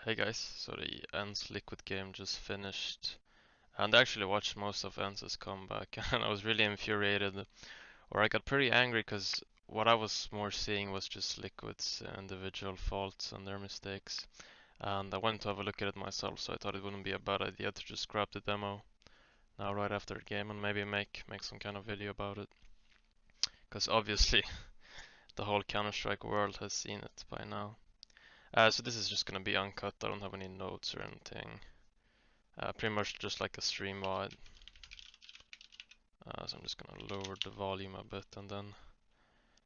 Hey guys, so the Ence Liquid game just finished, and I actually watched most of Ence's comeback, and I was really infuriated, or I got pretty angry because what I was more seeing was just Liquid's individual faults and their mistakes, and I went to have a look at it myself, so I thought it wouldn't be a bad idea to just grab the demo now right after the game and maybe make some kind of video about it, because obviously the whole Counter-Strike world has seen it by now. So this is just gonna be uncut, I don't have any notes or anything. Pretty much just like a stream wide. So I'm just gonna lower the volume a bit and then.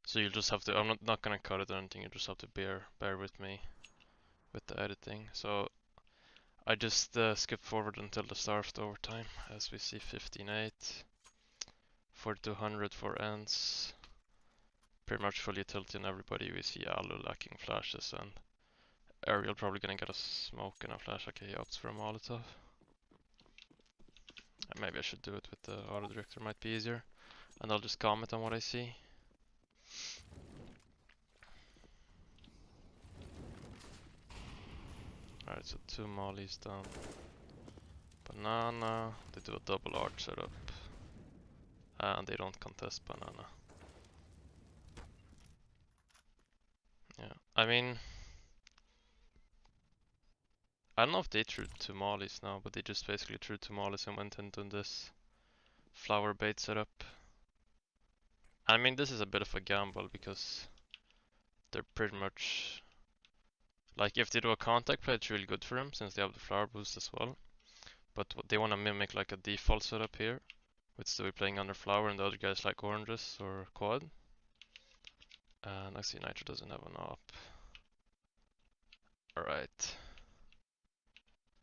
So you'll just have to. I'm not gonna cut it or anything. You just have to bear with me with the editing. So I just skip forward until the start of the overtime, as we see 15-8, 4200 for Ence. Pretty much full utility on everybody. We see Alu lacking flashes and Ariel probably gonna get a smoke and a flash. Okay, he opts for a Molotov. Maybe I should do it with the auto director, might be easier. And I'll just comment on what I see. Alright, so 2 mollies down. Banana, they do a double arch setup. And they don't contest banana. Yeah, I mean, I don't know if they threw 2 mollies now, but they just basically threw 2 mollies and went into this flower bait setup. I mean, this is a bit of a gamble because they're pretty much like, if they do a contact play, it's really good for them since they have the flower boost as well. But they want to mimic like a default setup here, with Stewie playing under flower and the other guys like oranges or quad. And I see Nitro doesn't have an op. Alright.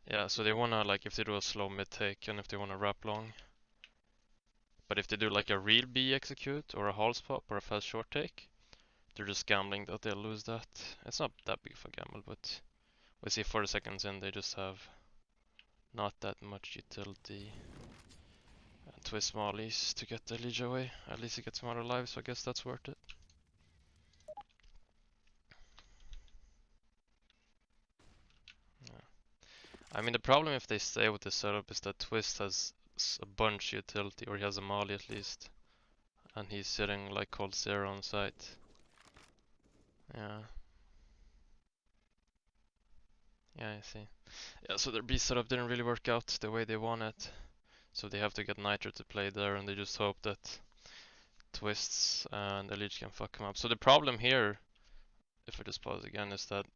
Yeah, so they wanna, like, if they do a slow mid take and if they wanna wrap long. But if they do like a real B execute or a halls pop or a fast short take, they're just gambling that they'll lose that. It's not that big of a gamble, but we see 40 seconds in they just have not that much utility. And twist mollies to get the leech away. At least he gets him out alive, so I guess that's worth it. Yeah. I mean, the problem if they stay with this setup is that Twist has a bunch utility, or he has a molly at least. And he's sitting like cold zero on site. Yeah. Yeah, I see. Yeah, so their B setup didn't really work out the way they wanted. So they have to get Nitro to play there, and they just hope that Twists and Elite can fuck him up. So the problem here, if I just pause again, is that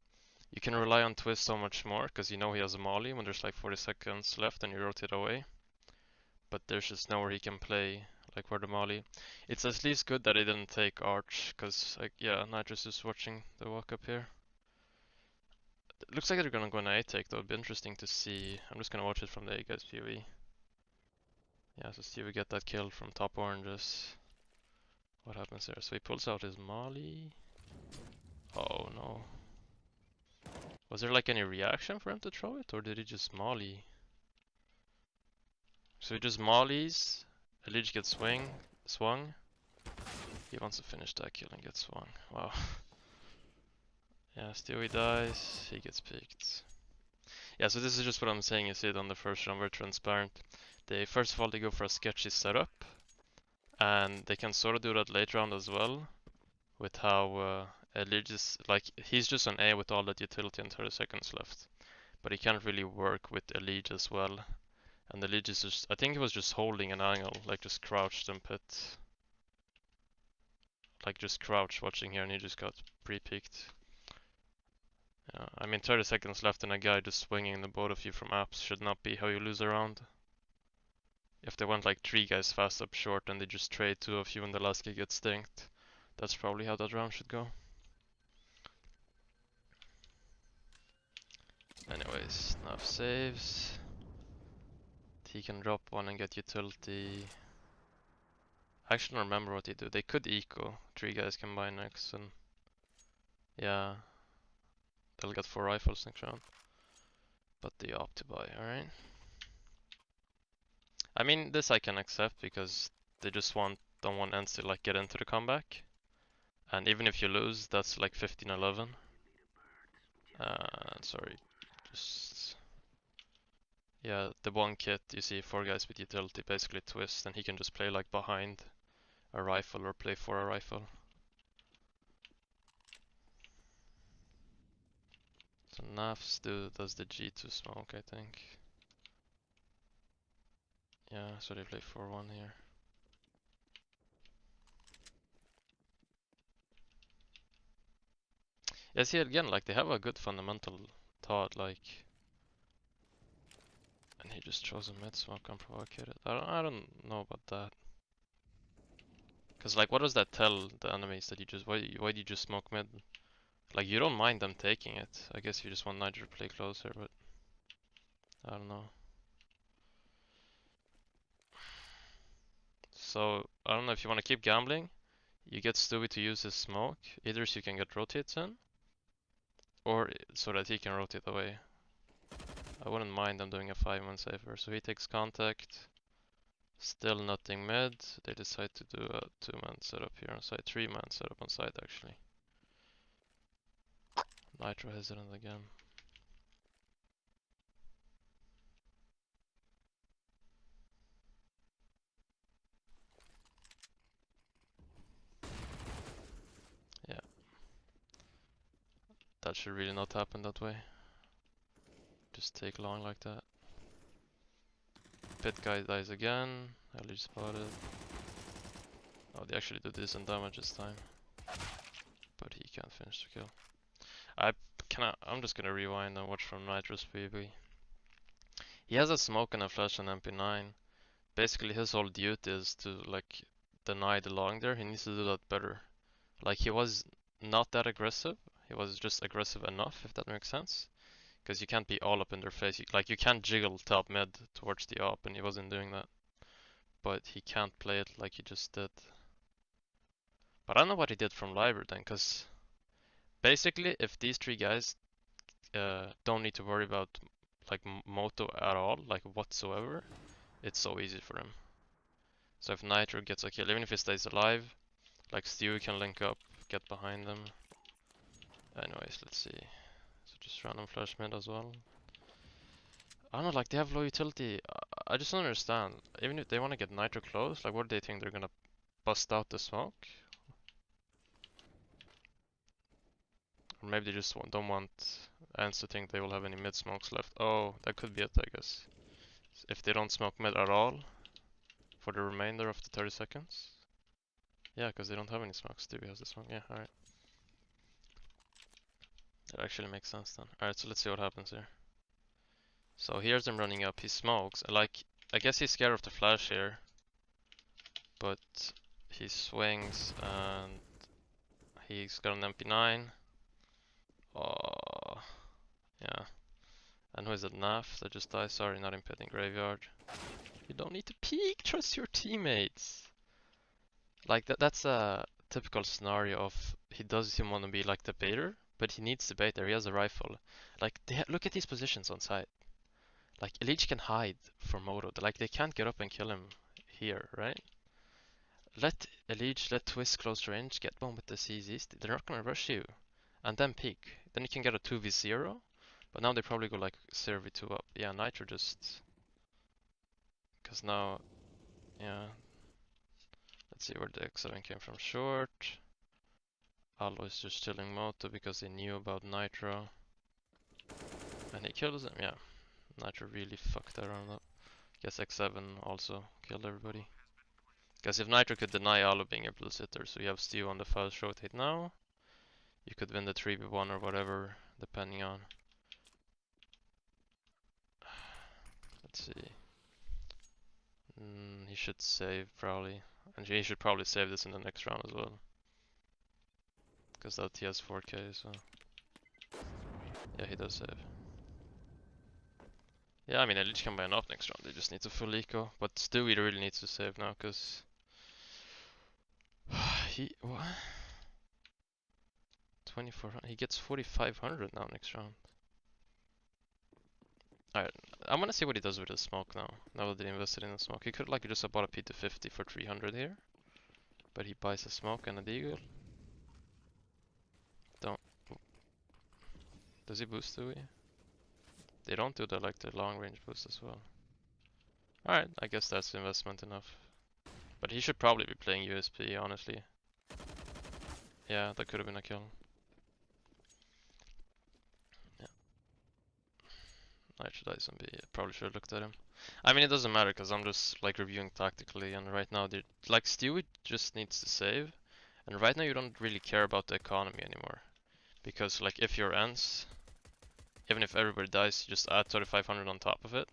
you can rely on Twist so much more, because you know he has a molly when there's like 40 seconds left and you rotate away. But there's just nowhere he can play, like where the molly. It's at least good that he didn't take Arch, because like, yeah, Nitrous is watching the walk up here. It looks like they're gonna go an A take though, it'd be interesting to see. I'm just gonna watch it from the A guys POV. Yeah, so Stevie get that kill from top oranges. What happens there? So he pulls out his molly. Oh no. Was there like any reaction for him to throw it, or did he just molly? So he just mollies, Elite gets swung. He wants to finish that kill and get swung. Wow. Yeah, Stewie dies, he gets picked. Yeah, so this is just what I'm saying, you see it on the first round, very transparent. They first of all they go for a sketchy setup, and they can sort of do that late round as well, with how Elite is, like, he's just on A with all that utility and 30 seconds left. But he can't really work with Elite as well. And Elite is just, I think he was just holding an angle, like just crouched and pit. Like just crouched watching here and he just got pre-peeked. Yeah, I mean 30 seconds left and a guy just swinging the both of you from apps should not be how you lose a round. If they went like 3 guys fast up short and they just trade 2 of you and the last guy gets stinked, that's probably how that round should go. Anyways, enough saves. He can drop one and get utility. I actually don't remember what they do. They could eco. 3 guys can buy next and yeah, they'll get 4 rifles next round. But they opt to buy, alright. I mean, this I can accept because they just don't want Ence to like get into the comeback. And even if you lose, that's like 15-11. Sorry, just... Yeah, the one kit, you see 4 guys with utility basically twist, and he can just play like behind a rifle or play for a rifle. So Nafs does the G2 smoke, I think. Yeah, so they play 4-1 here. Yeah, see again, like they have a good fundamental thought, like, and he just chose a mid smoke unprovocated. I don't know about that. Cause like, what does that tell the enemies that you just why do you just smoke mid? Like you don't mind them taking it. I guess you just want Niger to play closer, but I don't know. So I don't know if you want to keep gambling. You get Stewie to use his smoke, either so you can get rotates in, or so that he can rotate away. I wouldn't mind them doing a 5-man safer. So he takes contact. Still nothing mid. They decide to do a 2-man setup here on side. 3-man setup on side actually. Nitro hesitant again. Yeah. That should really not happen that way. Just take long like that. Pit guy dies again. Ellie spotted. Oh, they actually do decent damage this time. But he can't finish the kill. I'm just gonna rewind and watch from Nitro's PV. He has a smoke and a flash on MP9. Basically his whole duty is to like deny the long there. He needs to do that better. Like he was not that aggressive. He was just aggressive enough, if that makes sense. Because you can't be all up in their face. You can't jiggle top mid towards the op, and he wasn't doing that. But he can't play it like he just did. But I don't know what he did from Liber then, because basically if these 3 guys don't need to worry about like Moto at all, like whatsoever, it's so easy for him. So if Nitro gets a kill, even if he stays alive, like Stewie can link up, get behind them. Anyways, let's see. So just random flash mid as well. I don't know, like they have low utility. I just don't understand. Even if they want to get Nitro close, like what do they think? They're gonna bust out the smoke? Or maybe they just don't want Ence to think they will have any mid smokes left. Oh, that could be it, I guess. If they don't smoke mid at all for the remainder of the 30 seconds. Yeah, because they don't have any smokes. Stewie has the smoke. Yeah, alright. That actually makes sense then. Alright, so let's see what happens here. So here's them running up. He smokes. Like, I guess he's scared of the flash here. But he swings and he's got an MP9. Oh, yeah. And who is it? Naf that just died? Sorry, not impeding graveyard. You don't need to peek. Trust your teammates. Like that's a typical scenario of he want to be like the baiter, but he needs the baiter. He has a rifle. Like look at these positions on site. Like Elige can hide from Moto. Like they can't get up and kill him here, right? Let Elige, let Twist close range, get one with the CZs. They're not gonna rush you, and then peek. Then you can get a 2v0. But now they probably go like 0v2 up. Yeah, Nitro just, cause now, yeah. Let's see where the X7 came from. Short. Allo is just chilling Moto because he knew about Nitro. And he kills him, yeah. Nitro really fucked that round up. Guess X7 also killed everybody. Because if Nitro could deny Allo being able to sit there, so you have Stu on the first rotate now, you could win the 3v1 or whatever, depending on. Let's see. He should save probably. And he should probably save this in the next round as well. Because that he has 4k, so. Yeah, he does save. Yeah, I mean, Elite can buy an up next round, they just need to full eco. But Stewie really needs to save now, because. What? 2400, he gets 4500 now next round. Alright, I wanna see what he does with his smoke now. Now that he invested in the smoke. He could like just have bought a P250 for 300 here. But he buys a smoke and a deagle. Don't. Does he boost Stewie? They don't do the like the long range boost as well. Alright, I guess that's investment enough. But he should probably be playing USP, honestly. Yeah, that could have been a kill. Yeah. I should ISMB. Probably should have looked at him. I mean, it doesn't matter because I'm just like reviewing tactically, and right now, like Stewie just needs to save, and right now you don't really care about the economy anymore, because like if you're Ence, even if everybody dies, you just add 3500 on top of it.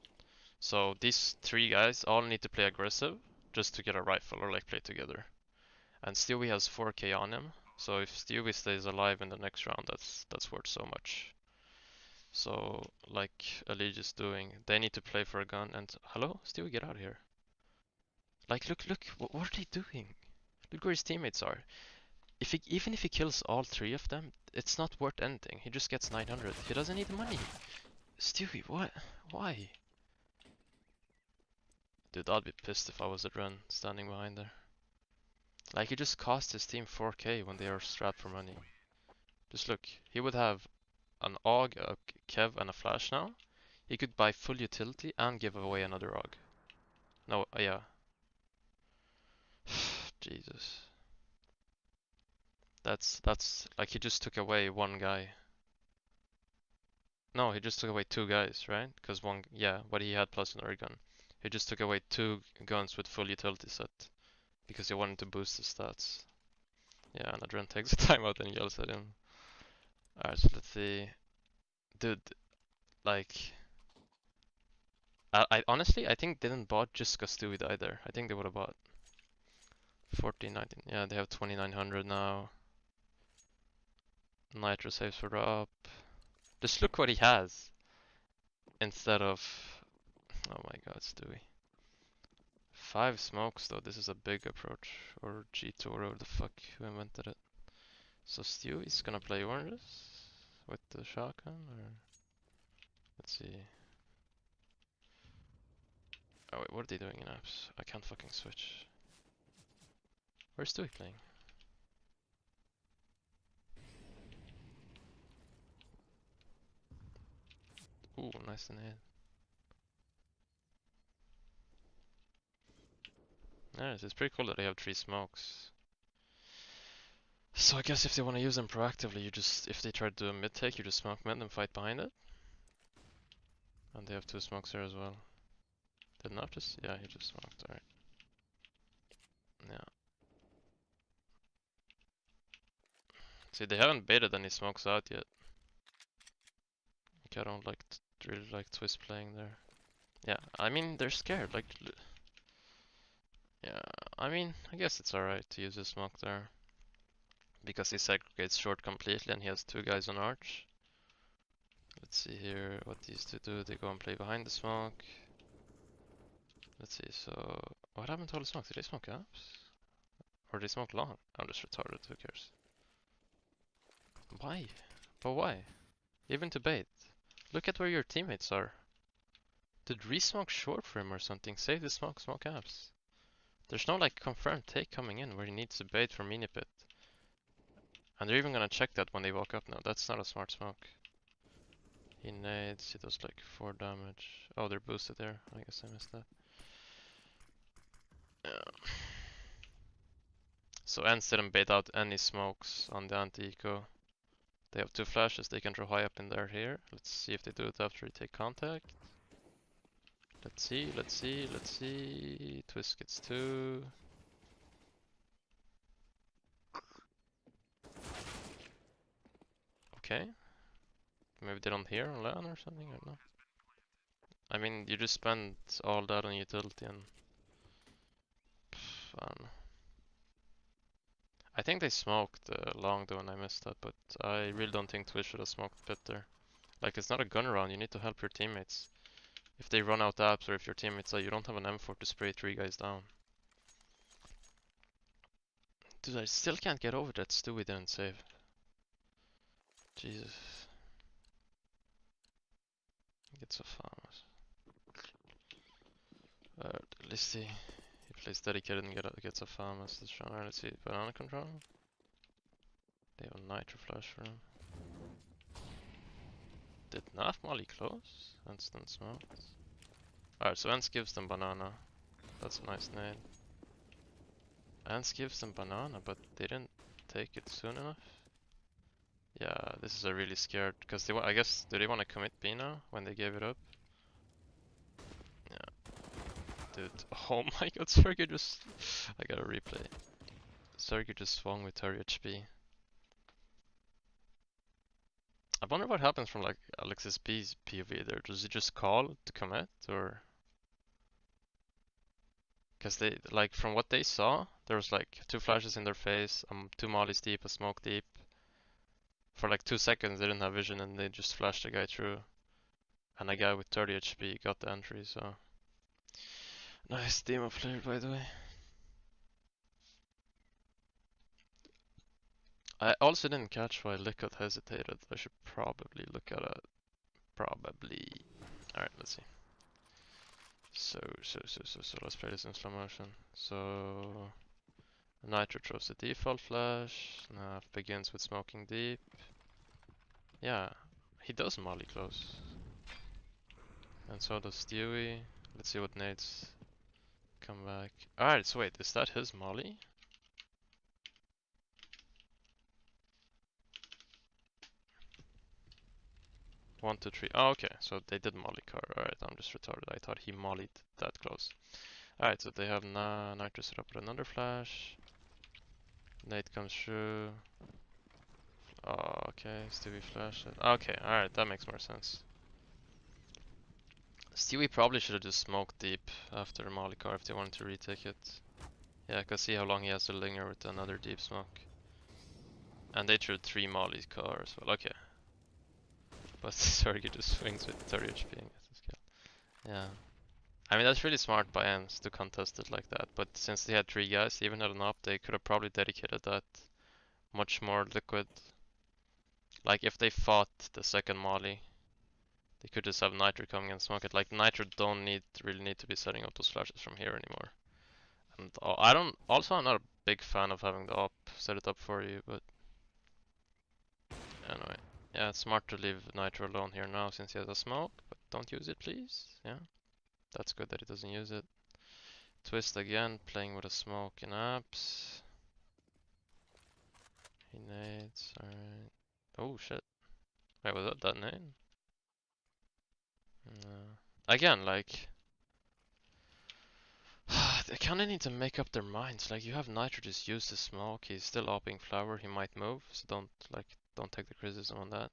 So these three guys all need to play aggressive just to get a rifle or like play together. And Stewie has 4k on him, so if Stewie stays alive in the next round, that's worth so much. So, like Elite is doing, they need to play for a gun and... Hello? Stewie, get out of here. Like, look, what are they doing? Look where his teammates are. Even if he kills all three of them, it's not worth anything. He just gets 900. He doesn't need the money. Stewie, what? Why? Dude, I'd be pissed if I was at Run standing behind there. Like, he just cost his team 4k when they are strapped for money. Just look, he would have an AUG, a Kev, and a Flash now. He could buy full utility and give away another AUG. No, yeah. Jesus. That's like he just took away one guy. No, he just took away two guys, right? Because one, yeah, but he had plus another gun. He just took away two guns with full utility set because he wanted to boost his stats. Yeah, and Adren takes a timeout and yells at him. Alright, so let's see. Dude, like, I honestly, I think didn't bought just cause Stewie died there. I think they would have bought 14, 19. Yeah, they have 2900 now. Nitro saves for the up. Just look what he has instead of. Oh my god, Stewie. 5 smokes though, this is a big approach. Or G2 or whatever the fuck who invented it. So Stewie's gonna play oranges with the shotgun or. Let's see. Oh wait, what are they doing in apps? I can't fucking switch. Where's Stewie playing? Ooh, nice and hit. Yeah, it's pretty cool that they have 3 smokes. So I guess if they want to use them proactively, you just, if they try to do a mid take, you just smoke mid and fight behind it. And they have 2 smokes there as well. Did not just, yeah, he just smoked, alright. Yeah. See, they haven't baited any smokes out yet. Like, I don't like really like Twist playing there. Yeah, I mean, they're scared, like... Yeah, I mean, I guess it's alright to use a smoke there. Because he segregates short completely and he has 2 guys on arch. Let's see here what these two do. They go and play behind the smoke. Let's see, so... What happened to all the smokes? Did they smoke apps? Or did they smoke long? I'm just retarded, who cares? Why? But why? Even to bait. Look at where your teammates are. Did re-smoke short for him or something? Save the smoke, smoke apps. There's no like confirmed take coming in where he needs to bait for mini pit. And they're even gonna check that when they walk up now. That's not a smart smoke. He nades, he does like 4 damage. Oh, they're boosted there. I guess I missed that. Yeah. So Ence didn't bait out any smokes on the anti-eco. They have 2 flashes, they can draw high up in there here. Let's see if they do it after they take contact. Let's see. Twist gets 2. Okay. Maybe they don't hear on LAN or something, I don't know. I mean, you just spent all that on utility and... I don't know. I think they smoked long though and I missed that, but I really don't think Twitch should have smoked pit there. Like, it's not a gun round, you need to help your teammates. If they run out apps or if your teammates you don't have an M4 to spray 3 guys down. Dude, I still can't get over that Stewie didn't save. Jesus. Get so famous. Let's see. He plays dedicated and gets a famous this round. Alright, let's see. Banana control. They have a nitro flash for him. Did Naf Molly close? Ence then smoked. Alright, so Ence gives them banana. That's a nice nade. Ence gives them banana, but they didn't take it soon enough. Yeah, this is a really scared, because they I guess, do they want to commit B now when they gave it up? Yeah. Dude, oh my god, Sergey just... I gotta replay. Sergey just swung with 30 HP. I wonder what happens from like Alexis B's POV there. Does he just call to commit, or? Because they, like, from what they saw, there was like 2 flashes in their face, 2 mollies deep, a smoke deep. For like 2 seconds they didn't have vision and they just flashed the guy through. And a guy with 30 HP got the entry, so... Nice demo player, by the way. I also didn't catch why Liquid hesitated. I should probably look at it. Probably. Alright, let's see. So let's play this in slow motion. So... Nitro throws the default flash, Nav begins with smoking deep. Yeah, he does molly close. And so does Stewie. Let's see what nades come back. Alright, so wait, is that his molly? One, two, three. Oh, okay, so they did molly car. Alright, I'm just retarded. I thought he mollied that close. Alright, so they have Nitro set up with another flash. Nate comes through. Oh, okay, Stewie flashed it. Okay, alright, that makes more sense. Stewie probably should have just smoked deep after the molly car if they wanted to retake it. Yeah, I can see how long he has to linger with another deep smoke. And they threw 3 molly car as well, okay. But Sergey just swings with 30 HP and gets his kill. Yeah. I mean, that's really smart by Ence to contest it like that, but since they had 3 guys, they even had an up, they could have probably dedicated that much more liquid. Like, if they fought the second molly, they could just have Nitro coming and smoke it. Like, Nitro don't really need to be setting up those flashes from here anymore. And I'm not a big fan of having the op set it up for you, but anyway. Yeah, it's smart to leave Nitro alone here now since he has a smoke, but don't use it, please. Yeah, that's good that he doesn't use it. Twist again, playing with a smoke in apps. He nades, alright. Oh shit. Wait, was that nade? No. Again, like... they kinda need to make up their minds. Like, you have Nitro just use the smoke, he's still opping flower, he might move, so don't take the criticism on that.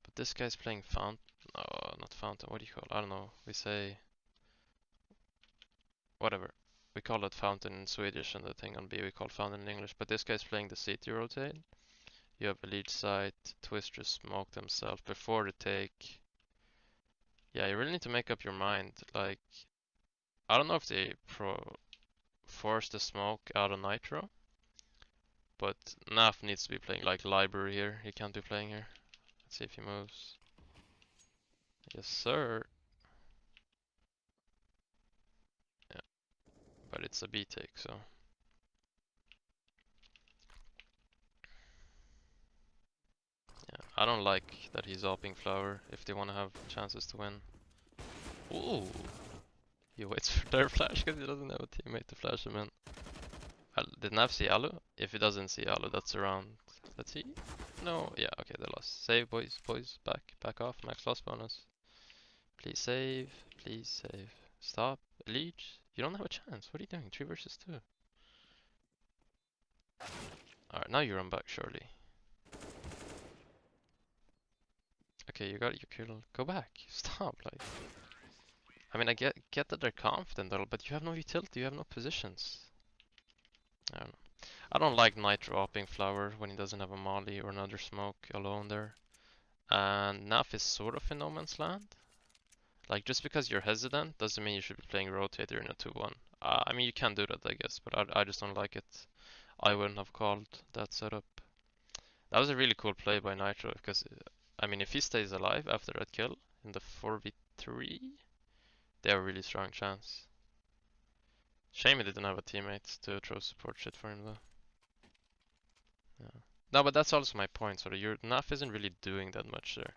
But this guy's playing fountain. Oh, not fountain. What do you call it? I don't know. We say whatever. We call it fountain in Swedish, and the thing on B we call fountain in English. But this guy's playing the CT rotate. You have a lead side. Twist just smoked himself before the take. Yeah, you really need to make up your mind. Like, I don't know if they force the smoke out of Nitro, but Naf needs to be playing like library here. He can't be playing here. Let's see if he moves. Yes, sir. Yeah, but it's a B take, so. Yeah, I don't like that he's opping flower if they want to have chances to win. Ooh! He waits for their flash because he doesn't have a teammate to flash him in. Did Nav see Alu? If he doesn't see Alu, that's around. Let's see. No, yeah, okay, they lost. Save, boys, back off, max loss bonus. Please save, please save. Stop, leech. You don't have a chance. What are you doing? 3 versus 2. Alright, now you run back, surely. Okay, you got your kill. Go back. Stop, like. I mean, I get that they're confident, but you have no utility, you have no positions. I don't know. I don't like Nitro opping flower when he doesn't have a molly or another smoke alone there. And Naf is sort of in no man's land. Like, just because you're hesitant doesn't mean you should be playing rotator in a 2-1. I mean, you can do that, I guess, but I just don't like it. I wouldn't have called that setup. That was a really cool play by Nitro, because, I mean, if he stays alive after that kill in the 4v3, they have a really strong chance. Shame he didn't have a teammate to throw support shit for him though. Yeah. No, but that's also my point. Sort of, your Naf isn't really doing that much there.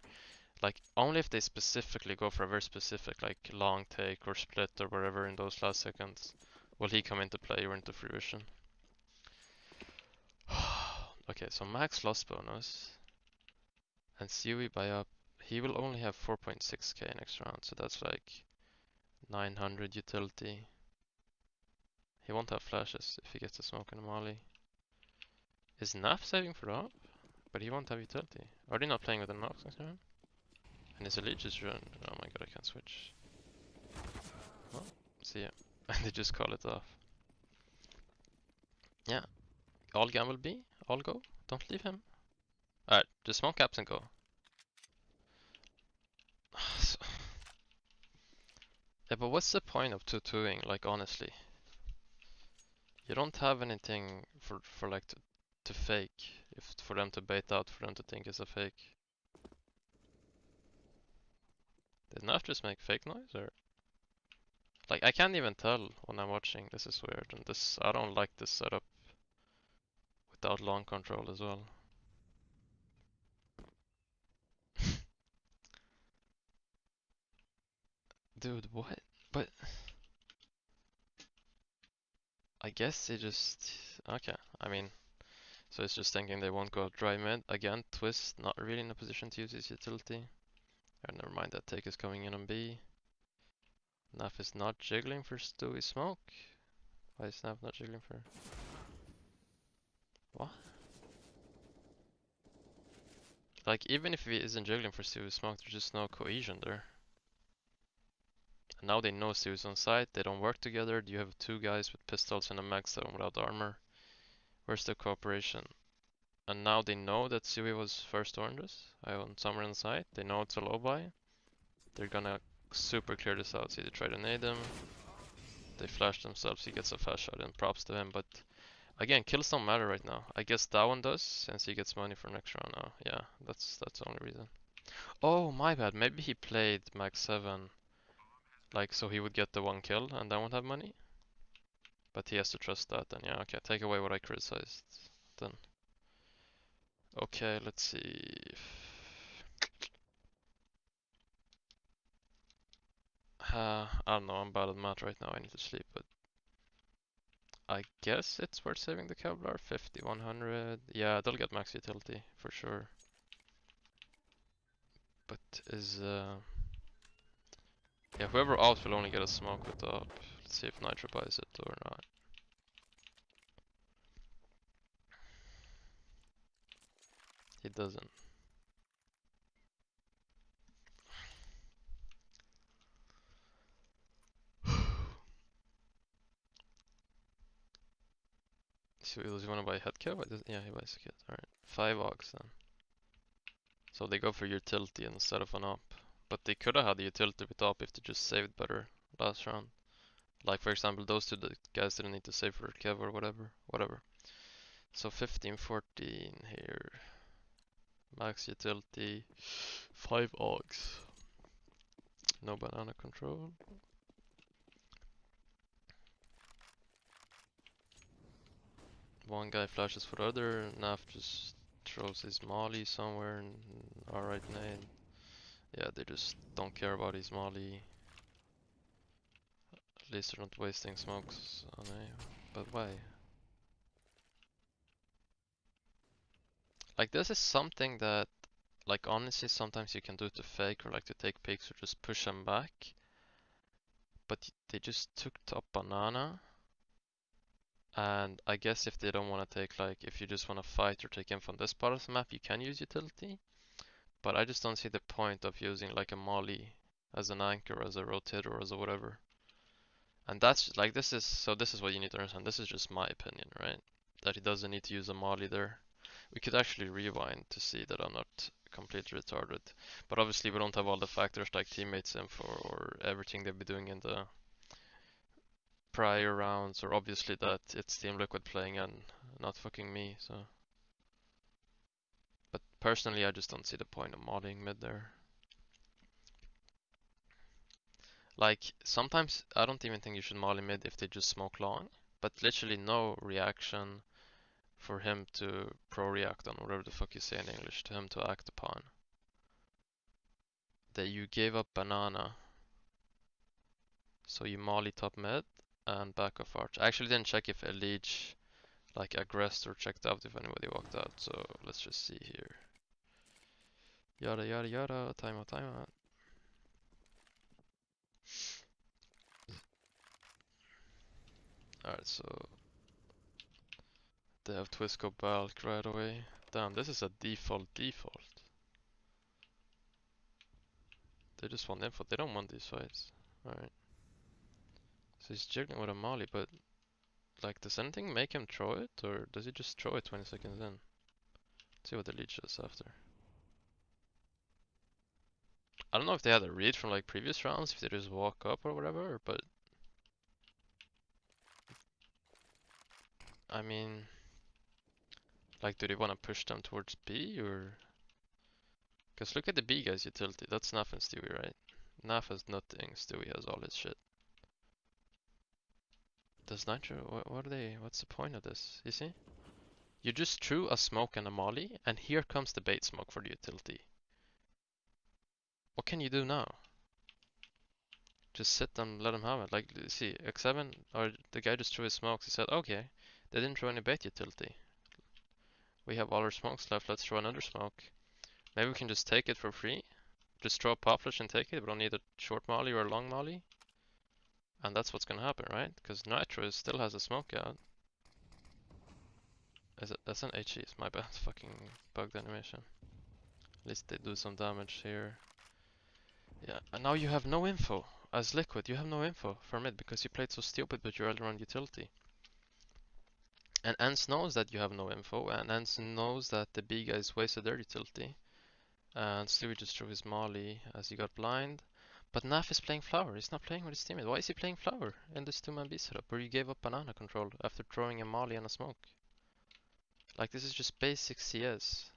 Like, only if they specifically go for a very specific, like, long take or split or whatever in those last seconds will he come into play or into fruition. Okay, so max loss bonus and Sui buy up. He will only have 4.6k next round, so that's like 900 utility. He won't have flashes if he gets a smoke and a molly. Is Naf saving for up? But he won't have utility. Are they not playing with the Naf next round? And his elite just run. Oh my god, I can't switch. Well, see ya. And they just call it off. Yeah. All gamble B. All go. Don't leave him. Alright, just smoke caps and go. Yeah, but what's the point of 2-2ing, like, honestly? You don't have anything for like to fake, if for them to bait out, for them to think it's a fake. Did Naf just make fake noise, or? Like, I can't even tell when I'm watching, this is weird, and this, I don't like this setup without long control as well. Dude, what? But I guess they just, okay, I mean, so it's just thinking they won't go dry mid. Again, Twist not really in a position to use his utility. Oh, never mind, that take is coming in on B. Naf is not jiggling for Stewie Smoke. Why is Naf not jiggling for? What? Like, even if he isn't jiggling for Stewie Smoke, there's just no cohesion there. And now they know Stewie's on site, they don't work together. You have two guys with pistols and a mag 7 without armor. Where's the cooperation? And now they know that Stewie was first oranges. I own somewhere on site. They know it's a low buy. They're gonna super clear this out. See, they try to nade him. They flash themselves, he gets a flash shot, and props to him. But again, kills don't matter right now. I guess that one does, since he gets money for next round now. Yeah, that's the only reason. Oh, my bad. Maybe he played max 7, like, so he would get the one kill and then would have money. But he has to trust that, then yeah, okay, take away what I criticized then. Okay, let's see. I don't know, I'm bad at math right now, I need to sleep, but I guess it's worth saving the Kevlar. 50, 100. Yeah, they'll get max utility for sure. But is yeah, whoever opts will only get a smoke with the op. Let's see if Nitro buys it or not. He doesn't. So does he want to buy head cap? Yeah, he buys a kit. Alright. 5 ox then. So they go for utility instead of an op. But they could have had the utility with op if they just saved better last round. Like, for example, those two guys didn't need to save for Kev or whatever. Whatever. So 15, 14 here. Max utility. 5 ox. No banana control. One guy flashes for the other. Naf just throws his molly somewhere. And alright, nade. Yeah, they just don't care about his molly. At least they're not wasting smokes on A. But why? Like, this is something that, like, honestly, sometimes you can do to fake or like to take picks or just push them back. But they just took top banana. And I guess if they don't want to take, like, if you just want to fight or take in from this part of the map, you can use utility. But I just don't see the point of using like a molly as an anchor, as a rotator, or as a whatever. And that's like, this is what you need to understand. This is just my opinion, right? That he doesn't need to use a molly there. We could actually rewind to see that I'm not completely retarded. But obviously we don't have all the factors like teammates info or everything they've been doing in the prior rounds, or obviously that it's Team Liquid playing and not fucking me, so. But personally I just don't see the point of modding mid there. Like, sometimes I don't even think you should molly mid if they just smoke long, but literally no reaction for him to pro-react on whatever the fuck you say in English, to him to act upon. that you gave up banana, so you molly top mid and back off arch. I actually didn't check if Elige like aggressed or checked out if anybody walked out, so let's just see here. Yada yada yada, timeout, timeout. Alright, so they have twist go bulk right away. Damn, this is a default. They just want info, they don't want these fights. Alright. So he's jiggling with a molly, but like does anything make him throw it, or does he just throw it 20 seconds in? Let's see what the leech does after. I don't know if they had a read from like previous rounds, if they just walk up or whatever, but I mean, like do they want to push them towards B or? Cause look at the B guys utility, that's Naf and Stewie, right? Naf has nothing, Stewie has all his shit. Does Nitro, what are they, what's the point of this, you see? You just threw a smoke and a molly, and here comes the bait smoke for the utility. What can you do now? Just sit and let him have it. Like, see, X7, or the guy just threw his smokes, he said, okay, they didn't throw any bait utility. We have all our smokes left, let's throw another smoke. Maybe we can just take it for free. Just throw a pop flash and take it, we don't need a short molly or a long molly. And that's what's gonna happen, right? Because Nitro still has a smoke out. Is it? That's an HE, it's my bad, fucking bugged animation. At least they do some damage here. Yeah, and now you have no info. As Liquid, you have no info for mid because you played so stupid with your earlier on utility. And Ence knows that you have no info, and Ence knows that the B guys wasted their utility. And Stewie just threw his molly as he got blind. But Naf is playing Flower, he's not playing with his teammate. Why is he playing Flower in this 2-man B setup where you gave up banana control after throwing a molly and a smoke? Like, this is just basic CS.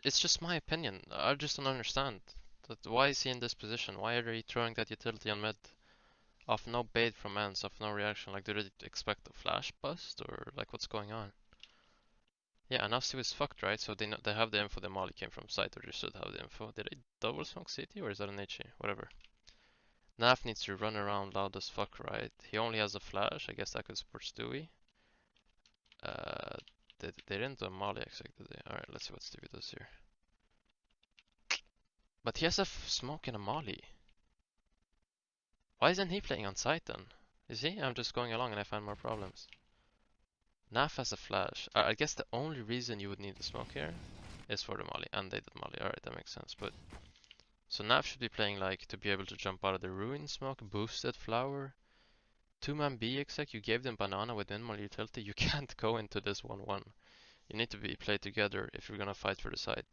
It's just my opinion, I just don't understand. Why is he in this position? Why are they throwing that utility on mid? Off no bait from Ence, off no reaction. Like, do they expect a flash bust, or like what's going on? Yeah, and now Steve is fucked, right? So they know, they have the info the molly came from site, or they should have the info. Did they double smoke CT, or is that an HE? Whatever. Naf needs to run around loud as fuck, right? He only has a flash, I guess that could support Stewie. Uh, they didn't do a molly exec, did they? Alright, let's see what Stewie does here. But he has a smoke and a molly. Why isn't he playing on site then? Is he? I'm just going along and I find more problems. Naf has a flash. I guess the only reason you would need the smoke here is for the molly, and they did molly. Alright, that makes sense. But so Naf should be playing like to be able to jump out of the ruin smoke, boosted flower. 2-man B exec, you gave them banana with minimal utility. You can't go into this 1-1. You need to be played together if you're gonna fight for the side.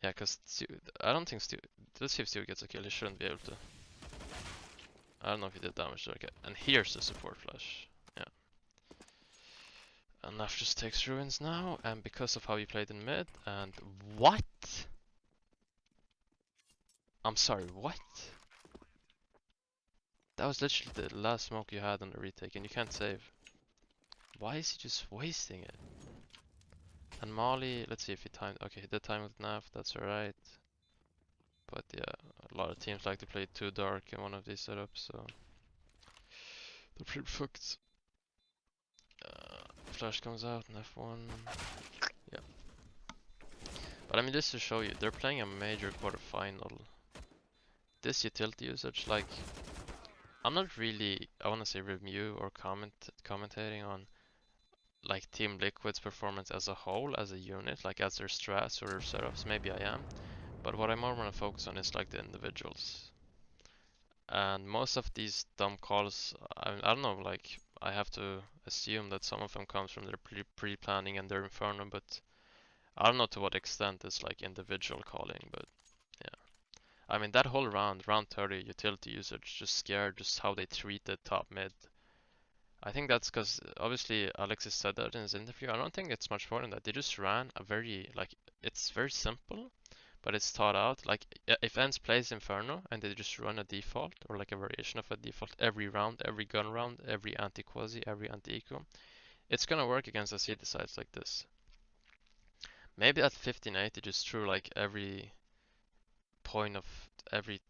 Yeah, because I don't think Stu. Let's see if Stu gets a kill. He shouldn't be able to. I don't know if he did damage there. Okay, and here's the support flash. Yeah. And Naf just takes ruins now, and because of how he played in mid, and what? I'm sorry, what? That was literally the last smoke you had on the retake, and you can't save. Why is he just wasting it? And Molly, let's see if he timed. Okay, he did time with Naf, that's alright. But yeah, a lot of teams like to play too dark in one of these setups, so they're pretty fucked. Flash comes out in F1. Yeah. But I mean, this to show you, they're playing a major quarterfinal. This utility usage, like, I'm not really, I want to say review or commentating on like Team Liquid's performance as a whole, as a unit, like as their strats or their setups. Maybe I am. But what I more want to focus on is like the individuals. And most of these dumb calls, I don't know, like I have to assume that some of them comes from their pre-planning and their Inferno, but I don't know to what extent it's like individual calling, but yeah. I mean that whole round 30 utility usage just scared just how they treated top mid. I think that's because obviously Alexis said that in his interview. I don't think it's much more than that. They just ran a very like it's very simple, but it's thought out. Like if Ence plays Inferno and they just run a default or like a variation of a default every round, every gun round, every anti-quasi, every anti-eco, it's gonna work against a city sites like this. Maybe at 1580 just threw like every point of every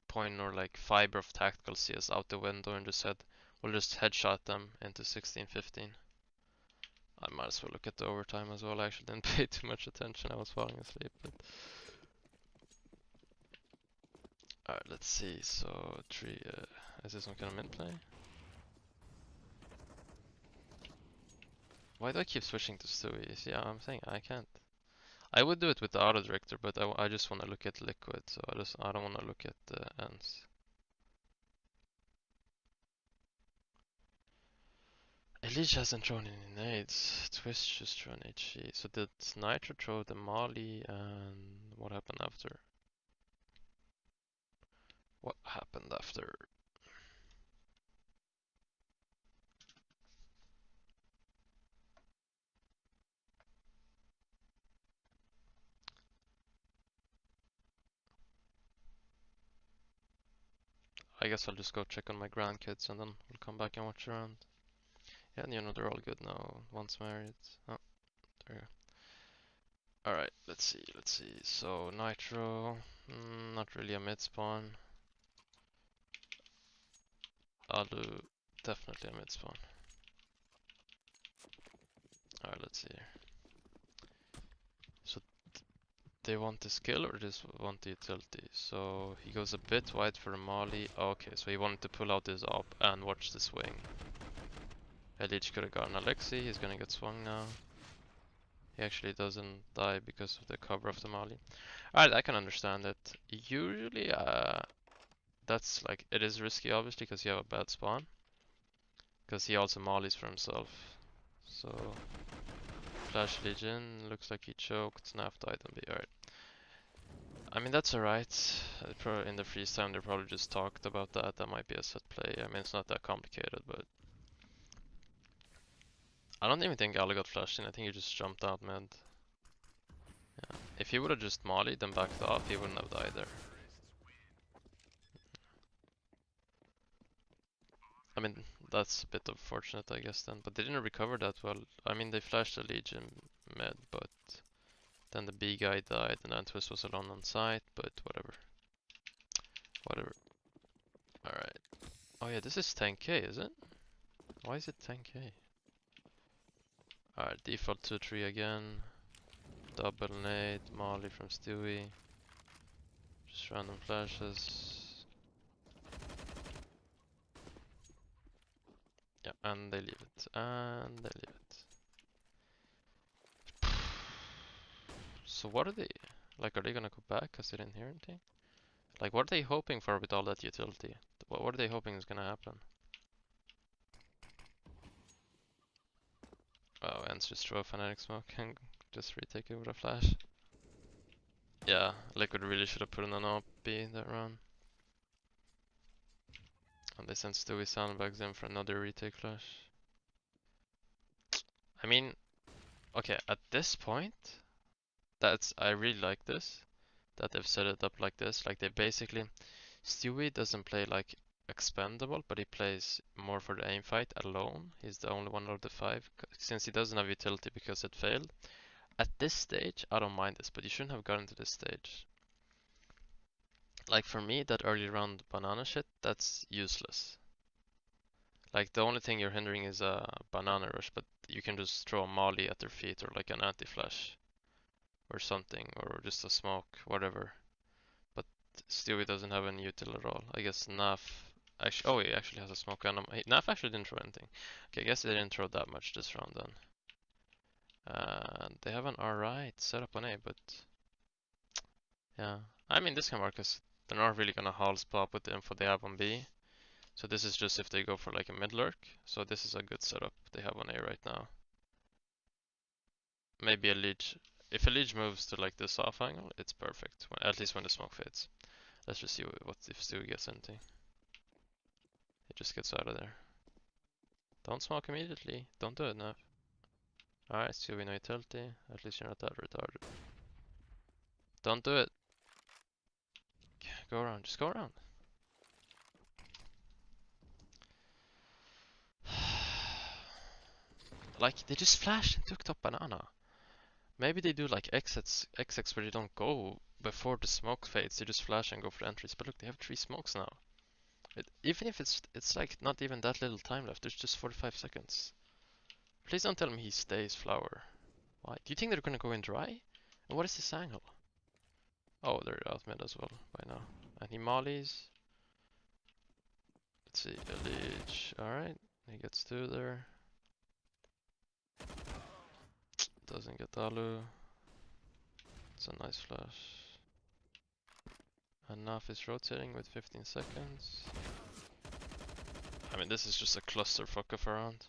point or like fiber of tactical CS out the window and just said, we'll just headshot them into 16-15. I might as well look at the overtime as well. I actually didn't pay too much attention. I was falling asleep. But alright, let's see. So three. Is this some kind of mid play? Why do I keep switching to Stewie? Yeah, I'm saying I can't. I would do it with the auto director, but I just want to look at liquid, so I don't want to look at ends. Elite hasn't thrown any nades. Twist just threw an HE. So did Nitro throw the Molly, and what happened after? What happened after? I guess I'll just go check on my grandkids and then we'll come back and watch around. Yeah, and you know, they're all good now. One's married. Oh, there you go. Alright, let's see. So, Nitro, not really a mid spawn. I'll do definitely a mid spawn. Alright, let's see here. So, they want the skill or just want the utility? So, he goes a bit wide for a molly. Okay, so he wanted to pull out his op and watch the swing. Elite could have gotten Alexi, he's gonna get swung now. He actually doesn't die because of the cover of the molly. Alright, I can understand it. Usually, that's like, it is risky obviously because you have a bad spawn. Because he also mollies for himself. So, Flash Legion, looks like he choked, Snap died on B, alright. I mean, that's alright. In the freeze time, they probably just talked about that. That might be a set play. I mean, it's not that complicated, but I don't even think Ali got flashed in. I think he just jumped out mid. Yeah. If he would have just mollied and backed off, he wouldn't have died there. I mean, that's a bit unfortunate, I guess, then. But they didn't recover that well. I mean, they flashed the Legion mid, but then the B guy died, and then Twist was alone on site, but whatever. Whatever. Alright. Oh yeah, this is 10k, is it? Why is it 10k? Alright, default 2-3 again. Double nade, molly from Stewie. Just random flashes. Yeah, and they leave it. And they leave it. So what are they? Like, are they gonna go back because they didn't hear anything? Like, what are they hoping for with all that utility? What are they hoping is gonna happen? Oh, Ence just throw a Fnatic smoke and just retake it with a flash. Yeah, Liquid really should have put in an OP that run. And they sent Stewie sandbags in for another retake flash. I mean, okay, at this point, I really like this. That they've set it up like this. Like they basically, Stewie doesn't play like expendable, but he plays more for the aim fight alone. He's the only one out of the 5, since he doesn't have utility because it failed. At this stage, I don't mind this, but you shouldn't have gotten to this stage. Like for me, that early round banana shit, that's useless. Like the only thing you're hindering is a banana rush, but you can just throw a molly at their feet or like an anti-flash or something, or just a smoke, whatever. But Stewie doesn't have any util at all. I guess Naf actually, oh, he actually has a smoke on him. Naf actually didn't throw anything. Okay, I guess they didn't throw that much this round then. They have an alright setup on A, but yeah. I mean, this can work because they're not really gonna haul spot with the info they have on B. So this is just if they go for like a mid lurk. So this is a good setup they have on A right now. Maybe a leech. If a leech moves to like this off angle, it's perfect. At least when the smoke fades. Let's just see what if Stewie gets empty. He just gets out of there. Don't smoke immediately. Don't do it now. Alright, Stewie no utility. At least you're not that retarded. Don't do it. Go around. Just go around. Like, they just flashed and took top banana. Maybe they do like execs where they don't go before the smoke fades, they just flash and go for entries. But look, they have 3 smokes now. Even if it's like not even that little time left, there's just 45 seconds. Please don't tell me he stays flower. Why? Do you think they're gonna go in dry? And what is this angle? Oh, they're out mid as well by now. And he mollies. Let's see, a leech. Alright, he gets 2 there. Doesn't get Alu. It's a nice flash. And Naf is rotating with 15 seconds. I mean, this is just a clusterfuck of a round.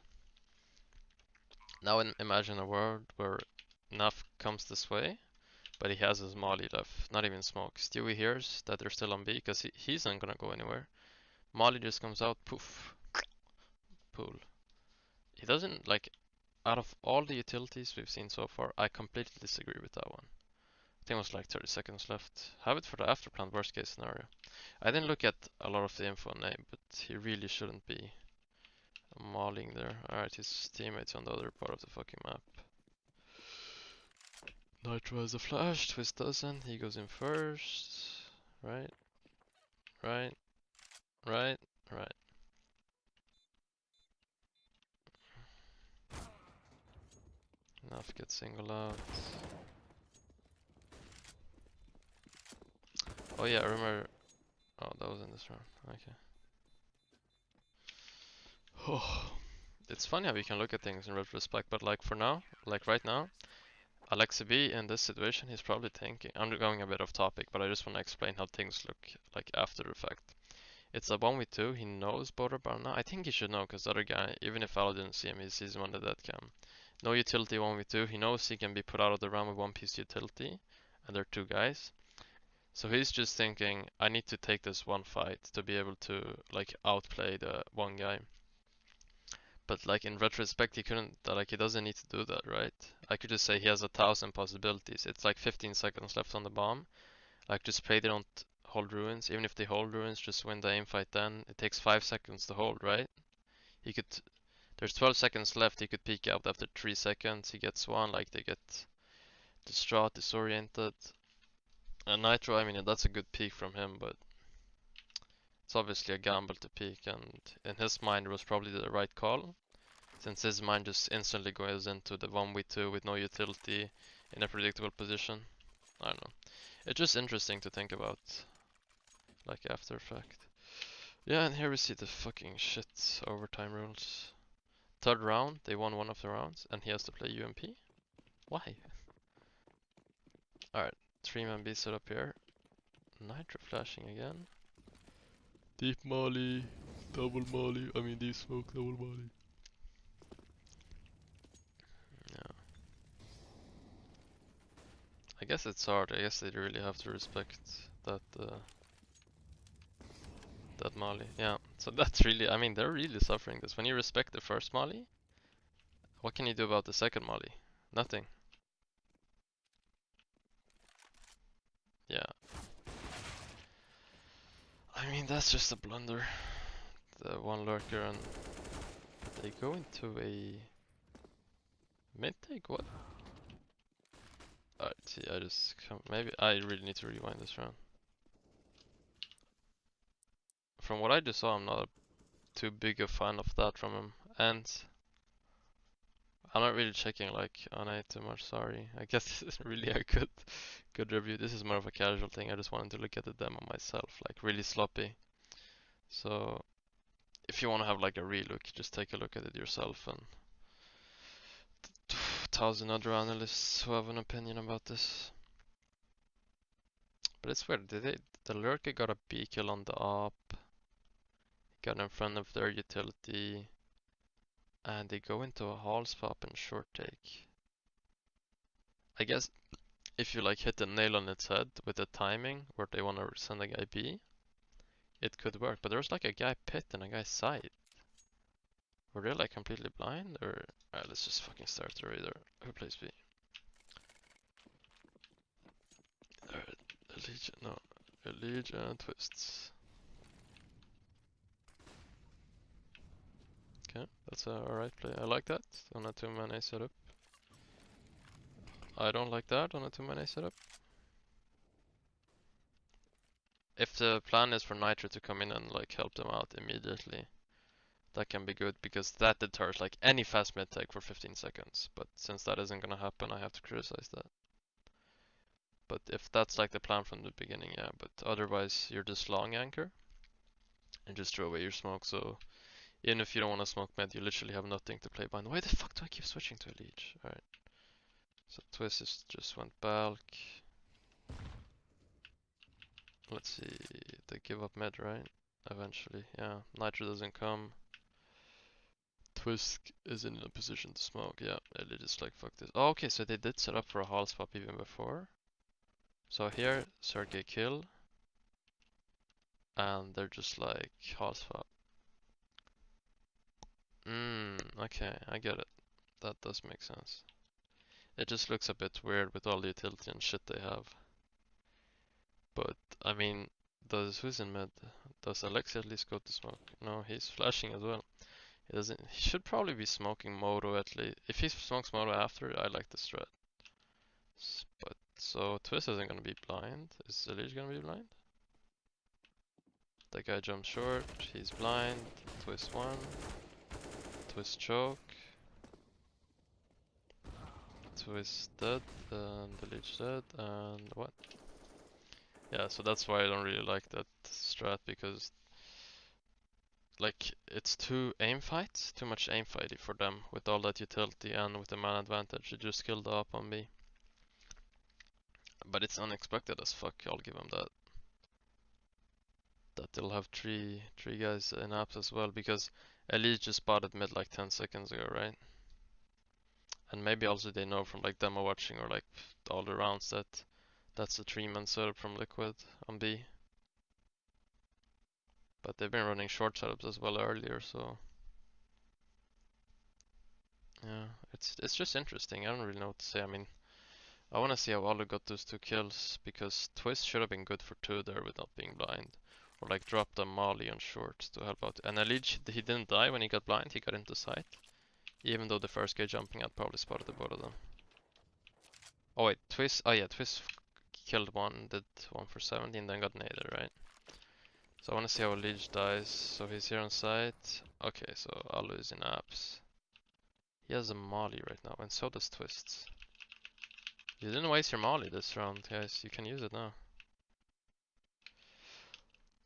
Now imagine a world where Naf comes this way, but he has his molly left, not even smoke. Stewie hears that they're still on B, because he's not gonna go anywhere. Molly just comes out, poof, pool. He doesn't, like, out of all the utilities we've seen so far, I completely disagree with that one. I think it was like 30 seconds left. Have it for the afterplan, worst case scenario. I didn't look at a lot of the info on name, but he really shouldn't be mauling there. Alright, his teammates on the other part of the fucking map. Nitro has a flash, Twist doesn't, he goes in first. Right, right, right, right. Enough gets single out. Oh yeah, I remember. Oh, that was in this round. Okay. Oh, it's funny how we can look at things in retrospect, but like for now, like right now, Alexi B in this situation, he's probably thinking. I'm going a bit off topic, but I just want to explain how things look like after the fact. It's a 1v2, he knows border bar now. I think he should know, because the other guy, even if Val didn't see him, he sees him on the dead cam. No utility 1v2, he knows he can be put out of the round with 1 piece utility, and there are 2 guys. So he's just thinking, I need to take this one fight to be able to like outplay the one guy. But like in retrospect, he couldn't, like he doesn't need to do that, right? I could just say he has 1,000 possibilities. It's like 15 seconds left on the bomb. Like just play they don't hold ruins. Even if they hold ruins, just win the aim fight then. It takes 5 seconds to hold, right? He could, there's 12 seconds left, he could peek out after 3 seconds. He gets one, like they get distraught, disoriented. And Nitro, I mean, that's a good peek from him, but it's obviously a gamble to peek, and in his mind it was probably the right call, since his mind just instantly goes into the 1v2 with no utility in a predictable position. I don't know. It's just interesting to think about, like after effect. Yeah, and here we see the fucking shit overtime rules. 3rd round, they won one of the rounds, and he has to play UMP? Why? Alright, 3-man B set up here. Nitro flashing again. Deep molly, double molly, I mean deep smoke, double molly. Yeah. I guess it's hard, I guess they really have to respect that that molly. Yeah, so that's really, I mean they're really suffering this. When you respect the first molly, what can you do about the second molly? Nothing. Yeah. I mean that's just a blunder. The one lurker, and they go into a mid take, what? Alright, see, I just maybe I really need to rewind this round. From what I just saw, I'm not too big a fan of that from him. And I'm not really checking like on it too much, sorry. I guess this isn't really a good review. This is more of a casual thing. I just wanted to look at the demo myself, like really sloppy. So if you want to have like a relook, just take a look at it yourself, and 1,000 other analysts who have an opinion about this. But it's weird, the lurker got a B kill on the op, got in front of their utility, and they go into a hall swap and short take. I guess if you like hit the nail on its head with the timing where they want to send a guy B, it could work. But there's like a guy pit and a guy side. Were they like completely blind, or alright, let's just fucking start the radar. Who plays B? Alright, Allegiant twists. Okay, that's a alright play. I like that on a 2-man A setup. I don't like that on a 2-man A setup. if the plan is for Nitro to come in and like help them out immediately, that can be good because that deters like any fast mid take for 15 seconds. But since that isn't gonna happen, I have to criticize that. But if that's like the plan from the beginning, yeah. But otherwise, you're just long anchor and just throw away your smoke. So even if you don't want to smoke mid, you literally have nothing to play behind. Why the fuck do I keep switching to a leech? Alright. So Twist just went bulk. Let's see. They give up mid, right? Eventually, yeah. Nitro doesn't come. Twist isn't in a position to smoke. Yeah, they just like fuck this. Oh, okay, so they did set up for a hall swap even before. So here, Sergey kill, and they're just like hall swap. Okay, I get it. That does make sense. It just looks a bit weird with all the utility and shit they have. But, I mean, who's in mid? Does Alexi at least go to smoke? No, he's flashing as well. He doesn't. He should probably be smoking Moto at least. If he smokes Moto after, I like the strat. But so Twist isn't gonna be blind. Is Elite gonna be blind? That guy jumps short. He's blind. Twist one. Twist choke. Twist dead. And Elite dead. And what? Yeah, so that's why I don't really like that strat because like it's too aim fight, too much aim fighty for them with all that utility and with the man advantage. They just killed the up on me. But it's unexpected as fuck, I'll give them that. That they'll have three guys in apps as well because Elite just spotted mid like 10 seconds ago, right? And maybe also they know from like demo watching or like all the rounds that that's a 3-man setup from Liquid on B. But they've been running short setups as well earlier, so yeah, it's just interesting. I don't really know what to say. I mean, I want to see how Alu got those 2 kills because Twist should have been good for 2 there without being blind. Or like dropped a Molly on short to help out. And Elite, he didn't die when he got blind, he got into sight. Even though the first guy jumping out probably spotted the both of them. Oh wait, Twist, oh yeah, Twist killed one, did one for 17, then got naded, right? So I want to see how Elite dies. So he's here on site. Okay, so Alu is in apps. He has a Molly right now, and so does Twist. You didn't waste your Molly this round, guys. You can use it now.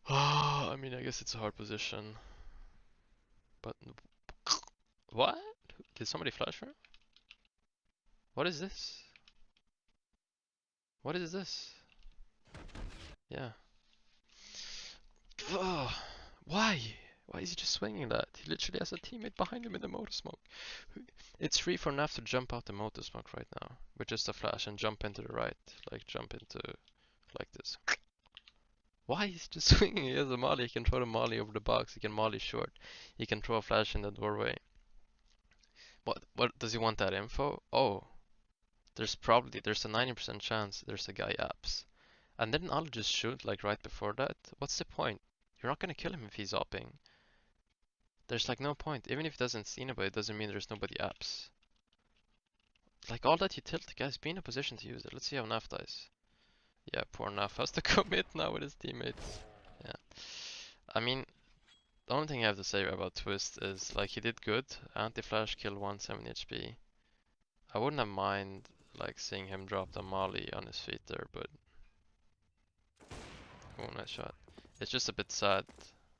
I mean, I guess it's a hard position. But... What? Did somebody flash her? What is this? What is this? Yeah. Ugh. Why? Why is he just swinging that? He literally has a teammate behind him in the motor smoke. It's free for Nav to jump out the motor smoke right now. With just a flash and jump into the right. Like jump into... like this. Why is he just swinging? He has a molly. He can throw the molly over the box. He can molly short. He can throw a flash in the doorway. What does he want that info? Oh, there's a 90% chance there's a guy apps. And then I'll just shoot like right before that. What's the point? You're not gonna kill him if he's opping. There's like no point. Even if he doesn't see anybody, it doesn't mean there's nobody apps. Like all that utility, guys, be in a position to use it. Let's see how Naf dies. Yeah, poor Naf has to commit now with his teammates. Yeah. I mean, the only thing I have to say about Twist is like he did good. Anti-flash kill 170 HP. I wouldn't have mind like seeing him drop the molly on his feet there, but oh, nice shot. It's just a bit sad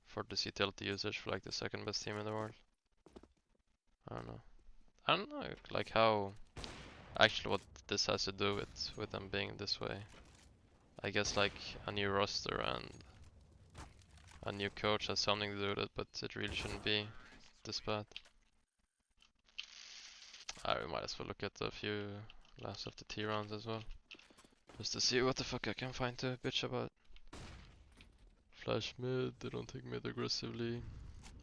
for this utility usage for like the second best team in the world. I don't know. I don't know like how actually what this has to do with them being this way. I guess like a new roster and a new coach has something to do with it, but it really shouldn't be this bad. We might as well look at a few last of the T rounds as well. Just to see what the fuck I can find to bitch about. Flash mid, they don't take mid aggressively.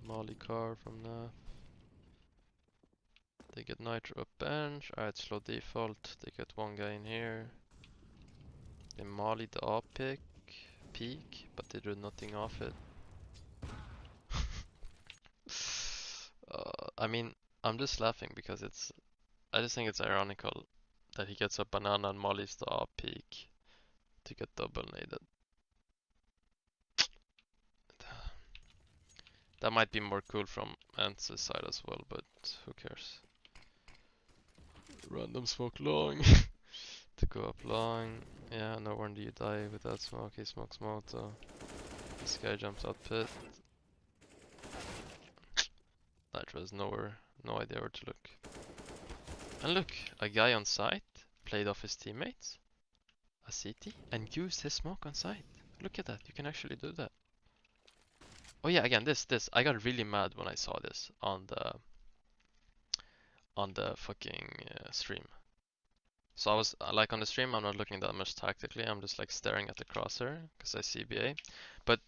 Molly car from Naf. They get Nitro up bench. Alright, slow default. They get one guy in here. They Molly the up peak, but they do nothing off it. I mean, I'm just laughing because I just think it's ironical that he gets a banana and mollies the up peak to get double naded. That might be more cool from Ences side as well, but who cares? Random smoke long to go up long. Yeah, no wonder you die without smoke. He smokes moto. This guy jumps out pit. Nitro has nowhere, no idea where to look. And look, a guy on site played off his teammates, a CT, and used his smoke on site. Look at that, you can actually do that. Oh yeah, again, this, I got really mad when I saw this on the fucking stream. So I was like on the stream, I'm not looking that much tactically. I'm just like staring at the crosshair because I see BA. But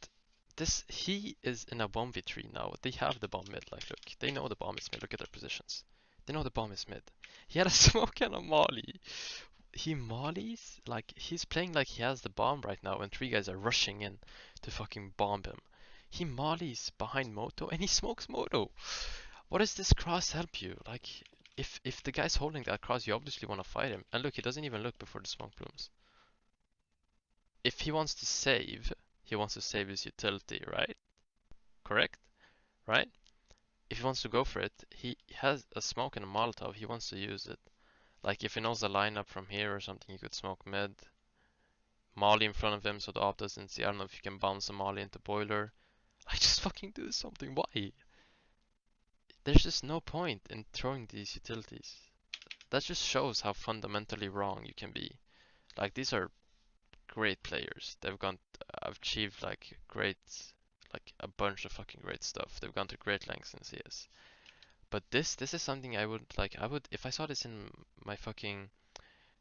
this, he is in a 1v3 now. They have the bomb mid. Like, look, they know the bomb is mid. Look at their positions. They know the bomb is mid. He had a smoke and a molly. He mollies like he's playing like he has the bomb right now, and 3 guys are rushing in to fucking bomb him. He mollies behind Moto and he smokes Moto. What does this cross help you? Like, if the guy's holding that cross, you obviously want to fight him. And look, he doesn't even look before the smoke blooms. If he wants to save, he wants to save his utility, right? Correct? Right? If he wants to go for it, he has a smoke and a Molotov, he wants to use it. Like, if he knows the lineup from here or something, he could smoke mid. Molly in front of him so the op doesn't see. I don't know if you can bounce a Molly into boiler. Like, just fucking do something. Why? There's just no point in throwing these utilities. That just shows how fundamentally wrong you can be. Like, these are great players. They've achieved like like a bunch of fucking great stuff. They've gone to great lengths in CS. But this is something I would like. I would, if I saw this in my fucking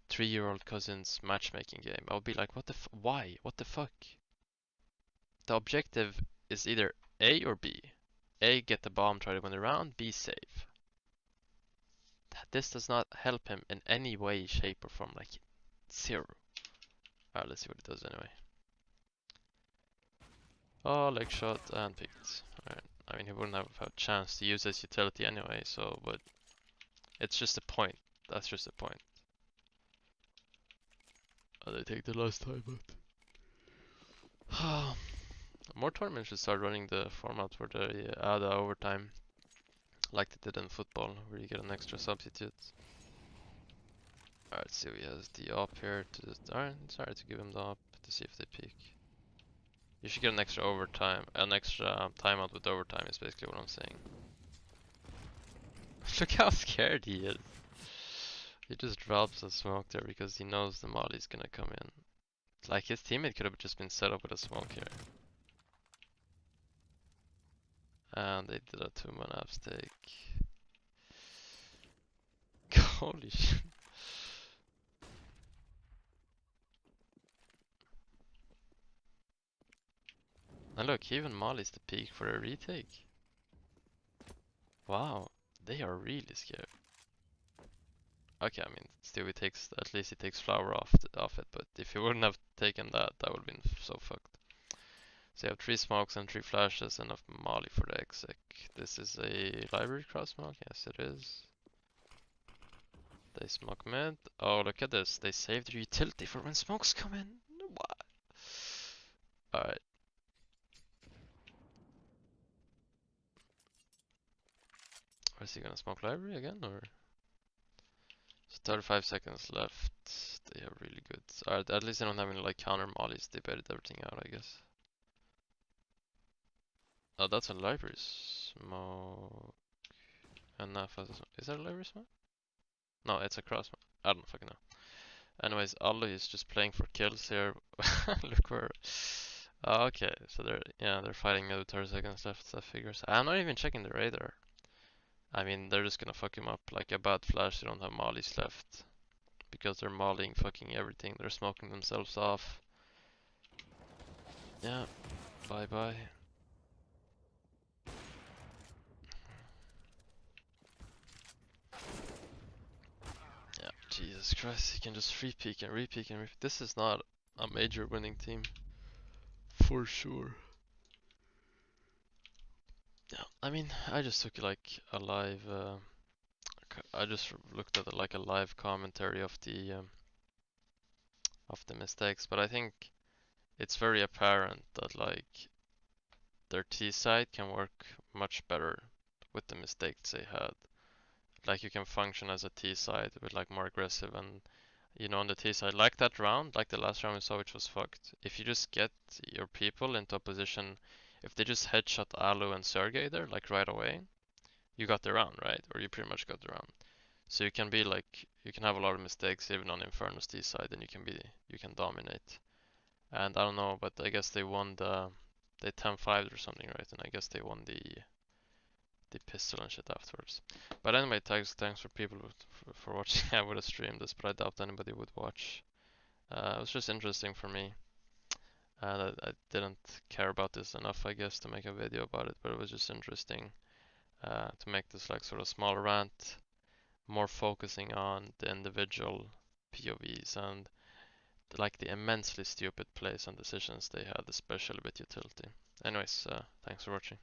3-year-old cousin's matchmaking game, I would be like, what the why? What the fuck? The objective is either A or B. A, get the bomb, try to win the round. B, save. This does not help him in any way, shape, or form. Like, zero. Alright, let's see what it does anyway. Oh, leg shot and picked. Alright. I mean, he wouldn't have a chance to use his utility anyway, so, but it's just a point. That's just a point. Oh, they take the last time out. More tournaments should start running the format where they add overtime, like they did in football, where you get an extra substitute. Alright, so he has the op here to just, alright, sorry to give him the op to see if they peek. You should get an extra overtime, an extra timeout with overtime is basically what I'm saying. Look how scared he is. He just drops a smoke there because he knows the molly's gonna come in. Like, his teammate could have just been set up with a smoke here. And they did a 2-man abstake. Holy shit. And look, he even mollies the peak for a retake. Wow, they are really scared. Okay, I mean, still he takes, at least he takes flower off it, but if he wouldn't have taken that, that would have been so fucked. So you have 3 smokes and 3 flashes and a molly for the exec. This is a library cross smoke, yes it is. They smoke mid. Oh, look at this, they saved their utility for when smokes come in. What? Alright. Or is he gonna smoke library again, or? So 35 seconds left. They have really good. Alright, at least they don't have any like counter mollies. They baited everything out, I guess. Oh, that's a library smoke. And is that a library smoke? No, it's a cross smoke. I don't fucking know. Anyways, Ali is just playing for kills here. Look where. Oh, okay, so they're fighting with 30 seconds left. That figures. I'm not even checking the radar. I mean, they're just gonna fuck him up like a bad flash. They don't have mollies left. Because they're mollying fucking everything. They're smoking themselves off. Yeah, bye bye. Yeah, Jesus Christ, he can just free peek and repeek and repeek. This is not a major winning team. For sure. Yeah, I mean, I just took like a live, I just looked at like a live commentary of the mistakes, but I think it's very apparent that like their T side can work much better with the mistakes they had. Like you can function as a T side with like more aggressive and on the T side, like that round, like the last round we saw, which was fucked. If you just get your people into a position, if they just headshot Alu and Sergey there, like right away, you got the round, right? Or you pretty much got the round. So you can be like, you can have a lot of mistakes even on Inferno's D side, and you can dominate. And I don't know, but I guess they won they 10-5 or something, right? And I guess they won the pistol and shit afterwards. But anyway, thanks for people for watching. I would have streamed this, but I doubt anybody would watch. It was just interesting for me. And I didn't care about this enough, I guess, to make a video about it, but it was just interesting to make this like sort of small rant, more focusing on the individual POVs and like the immensely stupid plays and decisions they had, especially with utility. Anyways, thanks for watching.